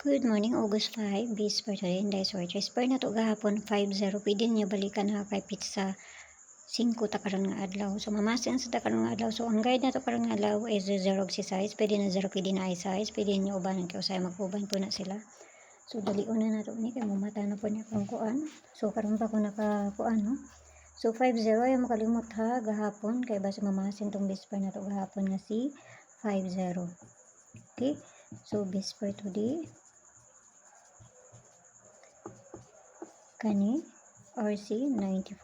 Good morning, August 5, bis for today, Inday Sortres. Per na to gahapon, 5-0. Pwede niya balikan na kay pizza 5 ta karon nga adlaw. So, mamasin sa ta karon nga adlaw. So, ang guide na to karon nga adlaw is 0 si size. Pwede na 0, pwede na i-size. Pwede niya ubanan kay usay mag-uban po na sila. So, dalion na to ni kay mamata na po niya kung kuan. So, karon pa ko nakakuan, no? So, 5-0 ay makalimot ha gahapon kay basta mamasin tong bisper na to gahapon nga si 5-0. Okay? So, bisper today kani RC 94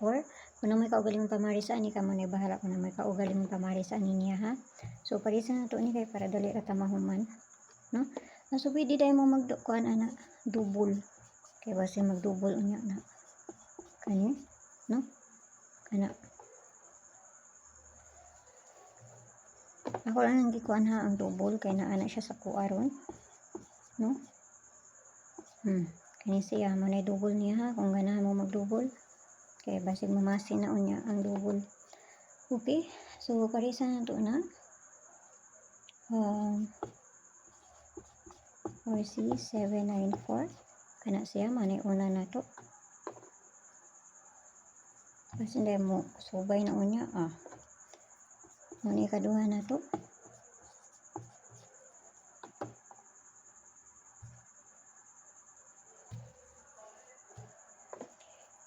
kung may kaugaling pamaris ani ka mo na bahala kung may kaugaling pamaris ani niya ha. So parisa na to ni kay para dali ra ta mahuman, no? So pwede dai mo magdukuan ana double kay basi magdouble unya na kani, no? Kana ako lang ang gikuan ha ang double kay naa na siya sa kuaron, no? Kani siya mo na double niya ha kung ganahan mo mag-double kay basig mamasin na unya ang double. Okay, so parisa na to na RC 794 kana siya manay una na to kasi hindi mo subay na unya muna ikaduha na to.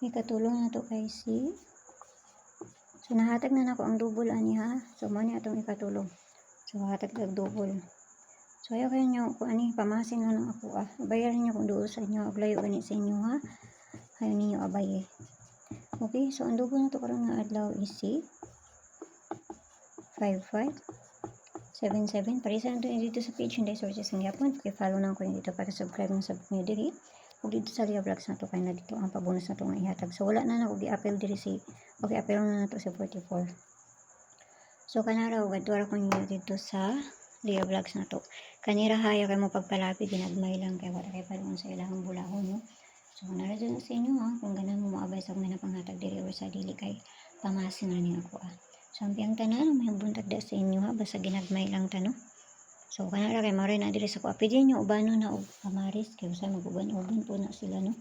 Ikatulong na to kay si. So nahatag na nako ang double ani ha. So mo ni atong ikatulong. So hatag dag double. So ayo kayo nyo kung ani pamasin na ng ako bayaran niyo kung doon sa inyo aglayo gani sa inyo ha. Hayo ninyo abaye. Okay, so ang double na to karon nga adlaw is si 5577. Parisa na to dito sa page Inday Sortres ng Yapon. Follow na ko dito para subscribe mo sa video diri. Ug dito sa Lia Vlogs na to kay na dito ang pabonus na to nga ihatag. So wala na ako gi-appeal diri si appeal na to sa 44. So kanara ug adto ko niyo dito sa Lia Vlogs na to. Kanira hayo kay mo pagpalapi ginagmay lang kay wala kay padung sa ilahang bulahon, no. So nara dyan sa inyo ha kung ganan mo maabay sa mga panghatag diri or sa dili kay pamasin na ni ako So ang piyang tanan may buntag da sa inyo ha basta ginagmay lang ta, no. So kanara kay mao na diri sa ko pwede nyo ubano na og pamaris kay usa mag-uban-uban po na sila, no.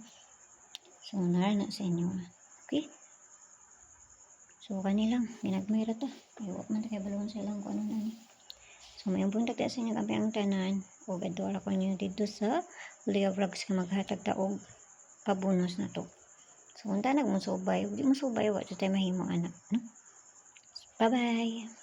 So nara na sa inyo okay. So kanilang ginagmay ra ta kay wa man kay balon sa ilang kung ano na ni. So may buntag da sa inyo ang tanan ug adto ra ko niyo dito sa Lia Vlogs nga maghatag ta og pabonus na to. So kung tanag mo subay, di mo subay wa tay mahimo anak, no. Bye bye.